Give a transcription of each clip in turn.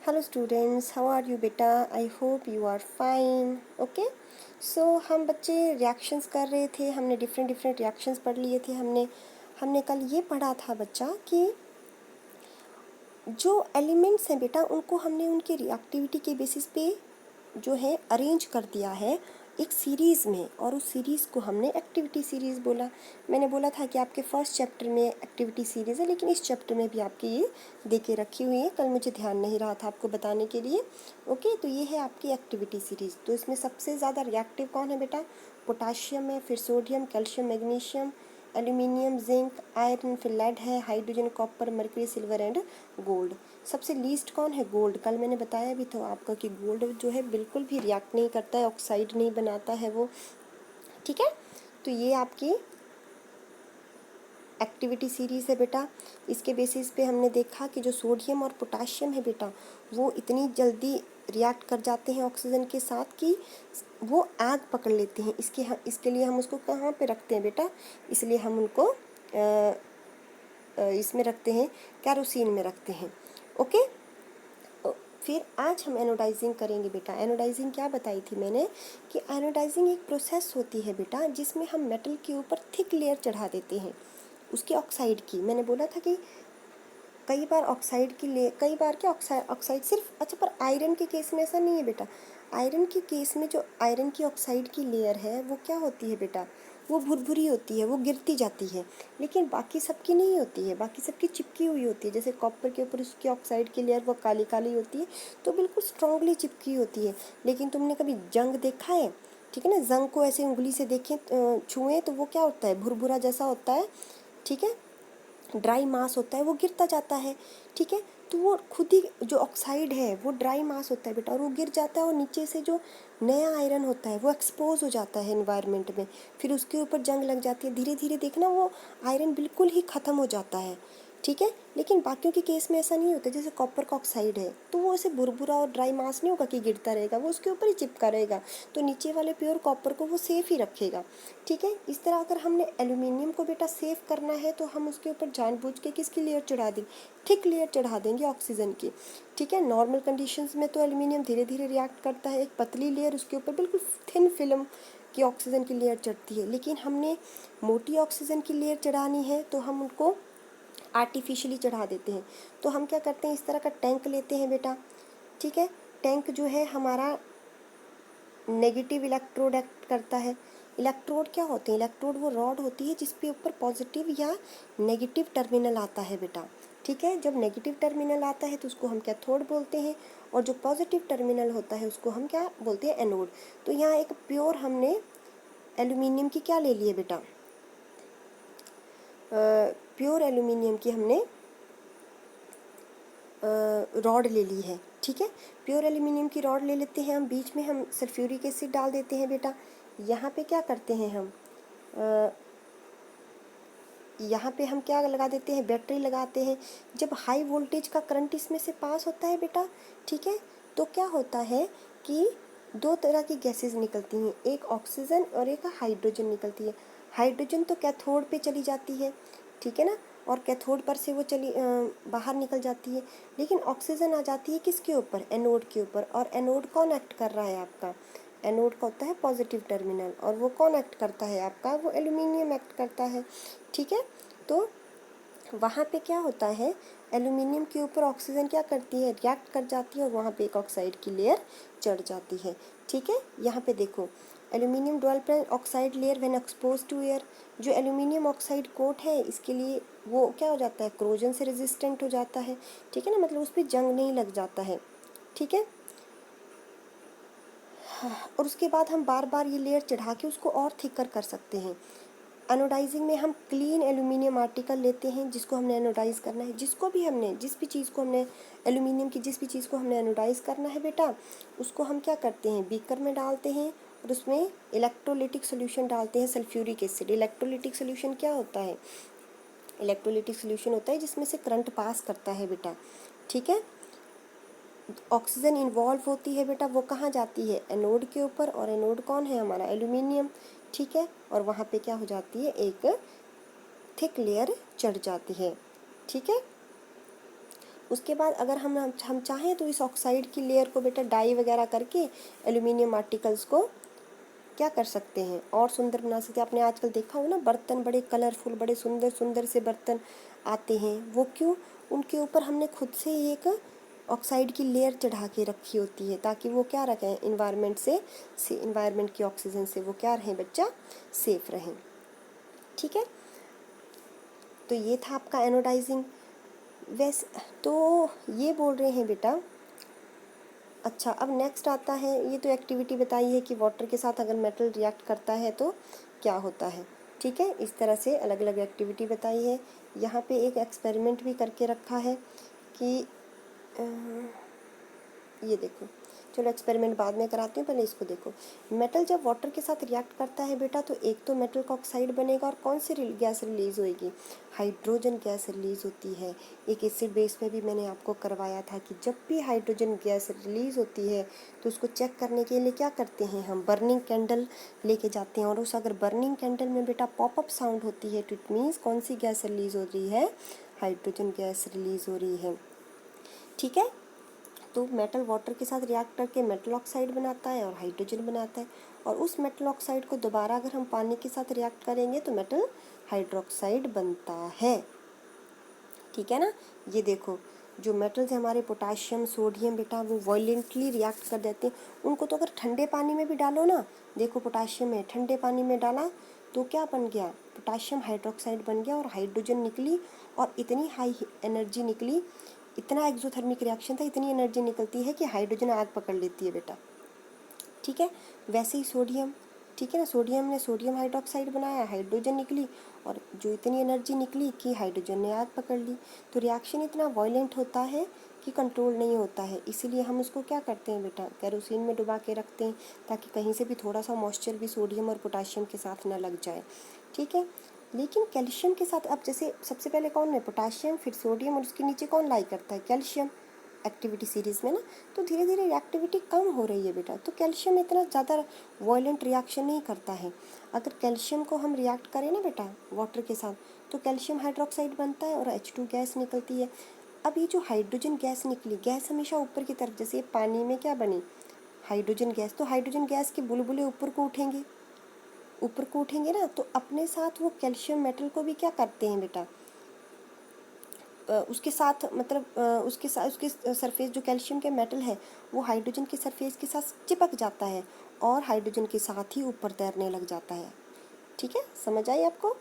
Hello students, how are you बेटा? I hope you are fine. Okay, so हम बच्चे reactions कर रहे थे. हमने डिफरेंट डिफरेंट रिएक्शंस पढ़ लिए थे. हमने कल ये पढ़ा था बच्चा कि जो एलिमेंट्स हैं बेटा उनको हमने उनकी रिएक्टिविटी के बेसिस पे जो है अरेंज कर दिया है एक सीरीज़ में, और उस सीरीज़ को हमने एक्टिविटी सीरीज़ बोला. मैंने बोला था कि आपके फर्स्ट चैप्टर में एक्टिविटी सीरीज़ है, लेकिन इस चैप्टर में भी आपकी ये दे के रखी हुई है. कल मुझे ध्यान नहीं रहा था आपको बताने के लिए. ओके, तो ये है आपकी एक्टिविटी सीरीज़. तो इसमें सबसे ज़्यादा रिएक्टिव कौन है बेटा? पोटाशियम है, फिर sodium, calcium, magnesium, aluminium, zinc, iron, फिर लेड है, hydrogen, copper, mercury, silver and gold. सबसे लीस्ट कौन है? गोल्ड. कल मैंने बताया भी था आपका कि गोल्ड जो है बिल्कुल भी रिएक्ट नहीं करता है, ऑक्साइड नहीं बनाता है वो. ठीक है, तो ये आपकी एक्टिविटी सीरीज़ है बेटा. इसके बेसिस पे हमने देखा कि जो सोडियम और पोटाशियम है बेटा वो इतनी जल्दी रिएक्ट कर जाते हैं ऑक्सीजन के साथ कि वो आग पकड़ लेते हैं. इसके लिए हम उसको कहाँ पे रखते हैं बेटा? इसलिए हम उनको इसमें रखते हैं, कैरोसिन में रखते हैं. ओके, फिर आज हम एनोडाइजिंग करेंगे बेटा. एनोडाइजिंग क्या बताई थी मैंने कि एनोडाइजिंग एक प्रोसेस होती है बेटा जिसमें हम मेटल के ऊपर थिक लेयर चढ़ा देते हैं उसके ऑक्साइड की. मैंने बोला था कि कई बार ऑक्साइड की ले कई बार क्या ऑक्साइड सिर्फ, अच्छा, पर आयरन के केस में ऐसा नहीं है बेटा. आयरन के केस में जो आयरन की ऑक्साइड की लेयर है वो क्या होती है बेटा? वो भुरभुरी होती है, वो गिरती जाती है. लेकिन बाकी सबकी नहीं होती है, बाकी सबकी चिपकी हुई होती है. जैसे कॉपर के ऊपर उसकी ऑक्साइड की लेयर वो काली काली होती है, तो बिल्कुल स्ट्रांगली चिपकी होती है. लेकिन तुमने कभी जंग देखा है? ठीक है ना, जंग को ऐसे उंगली से देखें, छुएं तो वो क्या होता है? भुरभुरा जैसा होता है. ठीक है, ड्राई मास होता है, वो गिरता जाता है. ठीक है, तो वो खुद ही जो ऑक्साइड है वो ड्राई मास होता है बेटा, और वो गिर जाता है, और नीचे से जो नया आयरन होता है वो एक्सपोज हो जाता है एनवायरनमेंट में. फिर उसके ऊपर जंग लग जाती है. धीरे धीरे देखना वो आयरन बिल्कुल ही ख़त्म हो जाता है. ठीक है, लेकिन बाकियों के केस में ऐसा नहीं होता. जैसे कॉपर का ऑक्साइड है तो वो ऐसे बुरबुरा और ड्राई मास नहीं होगा कि गिरता रहेगा, वो उसके ऊपर ही चिपका रहेगा, तो नीचे वाले प्योर कॉपर को वो सेफ ही रखेगा. ठीक है, इस तरह अगर हमने एल्यूमिनियम को बेटा सेव करना है तो हम उसके ऊपर जानबूझ के किसकी लेयर चढ़ा देंगे? थिक लेयर चढ़ा देंगे ऑक्सीजन की. ठीक है, नॉर्मल कंडीशंस में तो एल्यूमिनियम धीरे धीरे रिएक्ट करता है, एक पतली लेयर उसके ऊपर बिल्कुल थिन फिल्म की ऑक्सीजन की लेयर चढ़ती है. लेकिन हमने मोटी ऑक्सीजन की लेयर चढ़ानी है तो हम उनको आर्टिफिशियली चढ़ा देते हैं. तो हम क्या करते हैं, इस तरह का टैंक लेते हैं बेटा. ठीक है, टैंक जो है हमारा नेगेटिव इलेक्ट्रोड एक्ट करता है. इलेक्ट्रोड क्या होते हैं? इलेक्ट्रोड वो रॉड होती है जिसपे ऊपर पॉजिटिव या नेगेटिव टर्मिनल आता है बेटा. ठीक है, जब नेगेटिव टर्मिनल आता है तो उसको हम कैथोड बोलते हैं, और जो पॉजिटिव टर्मिनल होता है उसको हम क्या बोलते हैं? एनोड. तो यहाँ एक प्योर हमने एल्यूमिनियम की क्या ले ली है बेटा? प्योर एल्यूमिनियम की हमने रॉड ले ली है. ठीक है, प्योर एल्यूमिनियम की रॉड ले लेते हैं हम. बीच में हम सल्फ्यूरिक एसिड डाल देते हैं बेटा. यहाँ पे क्या करते हैं हम? यहाँ पे हम क्या लगा देते हैं? बैटरी लगाते हैं. जब हाई वोल्टेज का करंट इसमें से पास होता है बेटा, ठीक है, तो क्या होता है कि दो तरह की गैसेस निकलती हैं, एक ऑक्सीजन और एक हाइड्रोजन निकलती है. हाइड्रोजन तो कैथोड पे चली जाती है, ठीक है ना, और कैथोड पर से वो बाहर निकल जाती है. लेकिन ऑक्सीजन आ जाती है किसके ऊपर? एनोड के ऊपर. और एनोड कौन एक्ट कर रहा है आपका? एनोड का होता है पॉजिटिव टर्मिनल, और वो कौन एक्ट करता है आपका? वो एल्यूमिनियम एक्ट करता है. ठीक है, तो वहाँ पे क्या होता है, एल्यूमिनियम के ऊपर ऑक्सीजन क्या करती है? रिएक्ट कर जाती है, और वहाँ पे एक ऑक्साइड की लेयर चढ़ जाती है. ठीक है, यहाँ पे देखो, aluminium dual oxide layer when expose to air. जो एल्यूमिनियम ऑक्साइड कोट है इसके लिए वो क्या हो जाता है? क्रोजन से रेजिस्टेंट हो जाता है. ठीक है ना, मतलब उस पर जंग नहीं लग जाता है. ठीक है, और उसके बाद हम बार बार ये लेयर चढ़ा के उसको और थिकर कर सकते हैं. एनोडाइजिंग में हम क्लीन एल्यूमिनियम आर्टिकल लेते हैं जिसको हमने एनोडाइज करना है. जिस भी चीज़ को हमने एल्यूमिनियम की जिस भी चीज़ को हमने एनोडाइज करना है बेटा, उसको हम क्या करते हैं? बीकर में डालते हैं, और उसमें इलेक्ट्रोलिटिक सोल्यूशन डालते हैं, सल्फ्यूरिक एसिड. इलेक्ट्रोलिटिक सोल्यूशन क्या होता है? इलेक्ट्रोलिटिक सोल्यूशन होता है जिसमें से करंट पास करता है बेटा. ठीक है, ऑक्सीजन इन्वॉल्व होती है बेटा, वो कहाँ जाती है? एनोड के ऊपर, और एनोड कौन है हमारा? एल्यूमिनियम. ठीक है, और वहाँ पे क्या हो जाती है? एक थिक लेयर चढ़ जाती है. ठीक है, उसके बाद अगर हम चाहें तो इस ऑक्साइड की लेयर को बेटा डाई वगैरह करके एल्यूमिनियम आर्टिकल्स को क्या कर सकते हैं और सुंदर बना सकते हैं। आपने आजकल देखा हो ना, बर्तन बड़े कलरफुल, बड़े सुंदर सुंदर से बर्तन आते हैं। वो क्यों? उनके ऊपर हमने खुद से ही एक ऑक्साइड की लेयर चढ़ा के रखी होती है, ताकि वो क्या रखें, इन्वायरमेंट से इन्वायरमेंट की ऑक्सीजन से वो क्या रहें बच्चा, सेफ रहें। ठीक है, तो ये था आपका एनोडाइजिंग। वैसे तो ये बोल रहे हैं बेटा, अच्छा अब नेक्स्ट आता है, ये तो एक्टिविटी बताई है कि वाटर के साथ अगर मेटल रिएक्ट करता है तो क्या होता है। ठीक है, इस तरह से अलग अलग एक्टिविटी बताई है। यहाँ पे एक एक्सपेरिमेंट भी करके रखा है कि ये देखो, चलो एक्सपेरिमेंट बाद में कराती हूँ, पहले इसको देखो। मेटल जब वाटर के साथ रिएक्ट करता है बेटा, तो एक तो मेटल का ऑक्साइड बनेगा और कौन सी गैस रिलीज होएगी, हाइड्रोजन गैस रिलीज होती है। एक एसिड बेस में भी मैंने आपको करवाया था कि जब भी हाइड्रोजन गैस रिलीज होती है तो उसको चेक करने के लिए क्या करते हैं, हम बर्निंग कैंडल लेके जाते हैं, और उस अगर बर्निंग कैंडल में बेटा पॉपअप साउंड होती है तो इट मीन्स कौन सी गैस रिलीज हो रही है, हाइड्रोजन गैस रिलीज हो रही है। ठीक है, तो मेटल वाटर के साथ रिएक्ट करके मेटल ऑक्साइड बनाता है और हाइड्रोजन बनाता है, और उस मेटल ऑक्साइड को दोबारा अगर हम पानी के साथ रिएक्ट करेंगे तो मेटल हाइड्रोक्साइड बनता है। ठीक है ना, ये देखो जो मेटल्स हैं हमारे पोटाशियम सोडियम बेटा, वो वायलेंटली रिएक्ट कर देते हैं। उनको तो अगर ठंडे पानी में भी डालो ना, देखो पोटाशियम है, ठंडे पानी में डाला तो क्या बन गया, पोटाशियम हाइड्रोक्साइड बन गया और हाइड्रोजन निकली, और इतनी हाई एनर्जी निकली, इतना एक्सोथर्मिक रिएक्शन था, इतनी एनर्जी निकलती है कि हाइड्रोजन आग पकड़ लेती है बेटा। ठीक है, वैसे ही सोडियम, ठीक है ना, सोडियम ने सोडियम हाइड्रोक्साइड बनाया, हाइड्रोजन निकली, और जो इतनी एनर्जी निकली कि हाइड्रोजन ने आग पकड़ ली। तो रिएक्शन इतना वायलेंट होता है कि कंट्रोल नहीं होता है, इसीलिए हम उसको क्या करते हैं बेटा, केरोसिन में डुबा के रखते हैं, ताकि कहीं से भी थोड़ा सा मॉइस्चर भी सोडियम और पोटाशियम के साथ ना लग जाए। ठीक है, लेकिन कैल्शियम के साथ अब जैसे सबसे पहले कौन है, पोटाशियम, फिर सोडियम, और उसके नीचे कौन लाई करता है, कैल्शियम, एक्टिविटी सीरीज़ में ना। तो धीरे धीरे रिएक्टिविटी कम हो रही है बेटा, तो कैल्शियम इतना ज़्यादा वायलेंट रिएक्शन नहीं करता है। अगर कैल्शियम को हम रिएक्ट करें ना बेटा वाटर के साथ, तो कैल्शियम हाइड्रोक्साइड बनता है और H2 गैस निकलती है। अब ये जो हाइड्रोजन गैस निकली, गैस हमेशा ऊपर की तरफ, जैसे पानी में क्या बनी, हाइड्रोजन गैस, तो हाइड्रोजन गैस के बुलबुले ऊपर को उठेंगे, ऊपर को उठेंगे ना, तो अपने साथ वो कैल्शियम मेटल को भी क्या करते हैं बेटा, उसके साथ मतलब उसके सरफेस जो कैल्शियम के मेटल है वो हाइड्रोजन के सरफेस के साथ चिपक जाता है और हाइड्रोजन के साथ ही ऊपर तैरने लग जाता है। ठीक है, समझ आई आपको।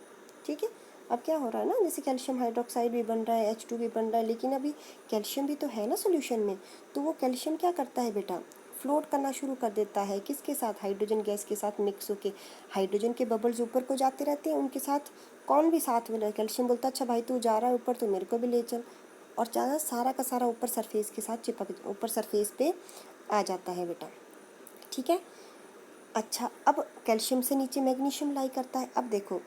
ठीक है, अब क्या हो रहा है ना, जैसे कैल्शियम हाइड्रोक्साइड भी बन रहा है, H2 भी बन रहा है, लेकिन अभी कैल्शियम भी तो है ना सोल्यूशन में, तो वो कैल्शियम क्या करता है बेटा, फ्लोट करना शुरू कर देता है, किसके साथ, हाइड्रोजन गैस के साथ मिक्स होके। हाइड्रोजन के बबल्स ऊपर को जाते रहते हैं, उनके साथ कौन भी साथ में, कैल्शियम बोलता है अच्छा भाई तू जा रहा है ऊपर तो मेरे को भी ले चल, और ज़्यादा सारा का सारा ऊपर सरफेस के साथ चिपक, ऊपर सरफेस पे आ जाता है बेटा। ठीक है, अच्छा अब कैल्शियम से नीचे मैग्नीशियम लाई करता है। अब देखो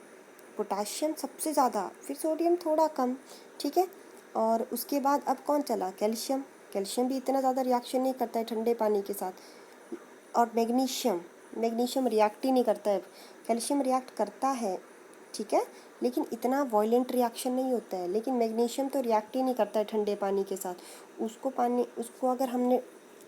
पोटाशियम सबसे ज़्यादा, फिर सोडियम थोड़ा कम। ठीक है, और उसके बाद अब कौन चला, कैल्शियम, कैल्शियम भी इतना ज़्यादा रिएक्शन नहीं करता है ठंडे पानी के साथ। और मैग्नीशियम, मैग्नीशियम रिएक्ट ही नहीं करता है, कैल्शियम रिएक्ट करता है, ठीक है, लेकिन इतना वायलेंट रिएक्शन नहीं होता है। लेकिन मैग्नीशियम तो रिएक्ट ही नहीं करता है ठंडे पानी के साथ, उसको अगर हमने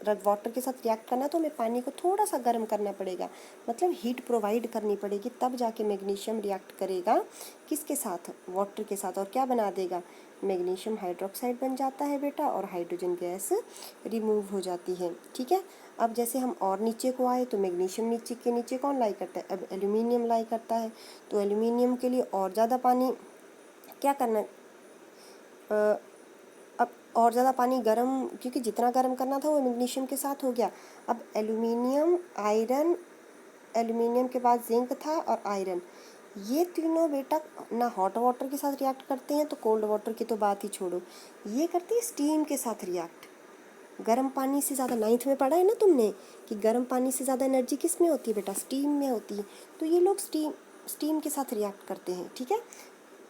वाटर के साथ रिएक्ट करना तो हमें पानी को थोड़ा सा गर्म करना पड़ेगा, मतलब हीट प्रोवाइड करनी पड़ेगी, तब जाके मैग्नीशियम रिएक्ट करेगा किसके साथ, वाटर के साथ, और क्या बना देगा, मैग्नीशियम हाइड्रोक्साइड बन जाता है बेटा, और हाइड्रोजन गैस रिमूव हो जाती है। ठीक है, अब जैसे हम और नीचे को आए तो मैग्नीशियम नीचे के नीचे कौन लाई करता है, अब एल्यूमिनियम लाई करता है। तो एल्यूमिनियम के लिए और ज़्यादा पानी क्या करना, अब और ज़्यादा पानी गर्म, क्योंकि जितना गर्म करना था वो मैग्नीशियम के साथ हो गया। अब एल्यूमिनियम, आयरन, एल्यूमिनियम के बाद जिंक था और आयरन, ये तीनों बेटा ना हॉट वाटर के साथ रिएक्ट करते हैं, तो कोल्ड वाटर की तो बात ही छोड़ो, ये करते हैं स्टीम के साथ रिएक्ट। गर्म पानी से ज़्यादा, 9th में पढ़ा है ना तुमने कि गर्म पानी से ज़्यादा एनर्जी किस में होती है बेटा, स्टीम में होती है। तो ये लोग स्टीम के साथ रिएक्ट करते हैं। ठीक है,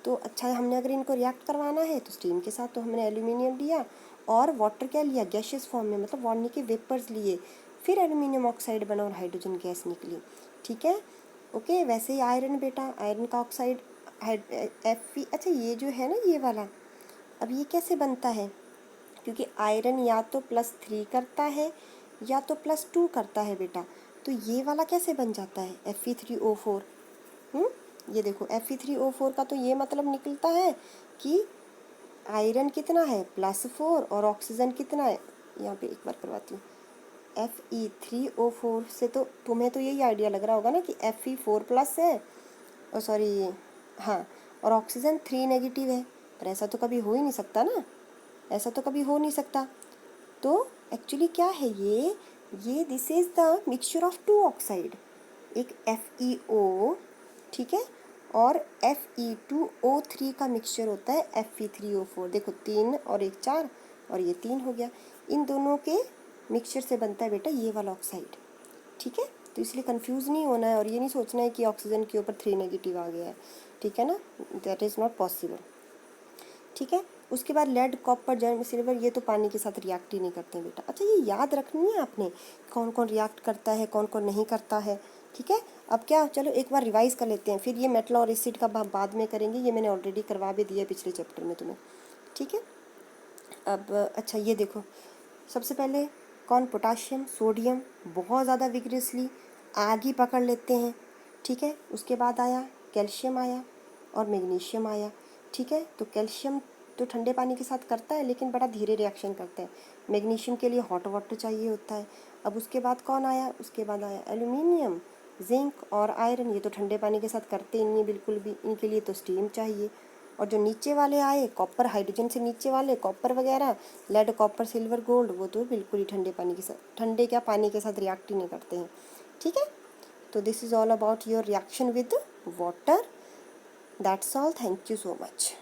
तो अच्छा हमने अगर इनको रिएक्ट करवाना है तो स्टीम के साथ, तो हमने एल्यूमिनियम लिया और वाटर क्या लिया, गैशियस फॉर्म में, मतलब वाटर के वेपर्स लिए, फिर एल्यूमिनियम ऑक्साइड बना और हाइड्रोजन गैस निकली। ठीक है, ओके। वैसे ही आयरन बेटा, आयरन का ऑक्साइड Fe, अच्छा ये जो है ना ये वाला, अब ये कैसे बनता है, क्योंकि आयरन या तो +3 करता है या तो +2 करता है बेटा। तो ये वाला कैसे बन जाता है Fe3O4। ये देखो Fe3O4 का तो ये मतलब निकलता है कि आयरन कितना है +4 और ऑक्सीजन कितना है, यहाँ पे एक बार करवाती हूँ। Fe3O4 से तो तुम्हें तो यही आइडिया लग रहा होगा ना कि Fe4+ है, और सॉरी हाँ, और ऑक्सीजन 3 नेगेटिव है। पर ऐसा तो कभी हो ही नहीं सकता ना, ऐसा तो कभी हो नहीं सकता। तो एक्चुअली क्या है ये this is the mixture of 2 oxide, एक FeO, ठीक है, और Fe2O3 का मिक्सचर होता है Fe3O4। देखो 3 और 1 4, और ये 3 हो गया। इन दोनों के मिक्सचर से बनता है बेटा ये वाला ऑक्साइड, ठीक है। तो इसलिए कंफ्यूज नहीं होना है और ये नहीं सोचना है कि ऑक्सीजन के ऊपर 3 नेगेटिव आ गया है, ठीक है ना, दैट इज़ नॉट पॉसिबल, ठीक है। उसके बाद लेड, कॉपर, जर्म, सिल्वर, ये तो पानी के साथ रिएक्ट ही नहीं करते हैं बेटा। अच्छा, ये याद रखनी है आपने, कौन कौन रिएक्ट करता है कौन कौन नहीं करता है, ठीक है। अब क्या, चलो एक बार रिवाइज कर लेते हैं, फिर ये मेटल और एसिड का बाद में करेंगे, ये मैंने ऑलरेडी करवा भी दिया पिछले चैप्टर में तुम्हें, ठीक है। अब अच्छा ये देखो, सबसे पहले कौन, पोटाशियम, सोडियम बहुत ज़्यादा विग्रेसली आग ही पकड़ लेते हैं, ठीक है। उसके बाद आया कैल्शियम आया और मैग्नीशियम आया, ठीक है। तो कैल्शियम तो ठंडे पानी के साथ करता है लेकिन बड़ा धीरे रिएक्शन करता है। मैग्नीशियम के लिए हॉट वाटर चाहिए होता है। अब उसके बाद कौन आया, उसके बाद आया एल्यूमिनियम, जिंक और आयरन। ये तो ठंडे पानी के साथ करते ही नहीं है बिल्कुल भी, इनके लिए तो स्टीम चाहिए। और जो नीचे वाले आए, कॉपर, हाइड्रोजन से नीचे वाले कॉपर वगैरह, लेड, कॉपर, सिल्वर, गोल्ड, वो तो बिल्कुल ही ठंडे पानी के साथ, ठंडे क्या पानी के साथ रिएक्ट ही नहीं करते हैं, ठीक है। तो this is all about your reaction with water, that's all, thank you so much.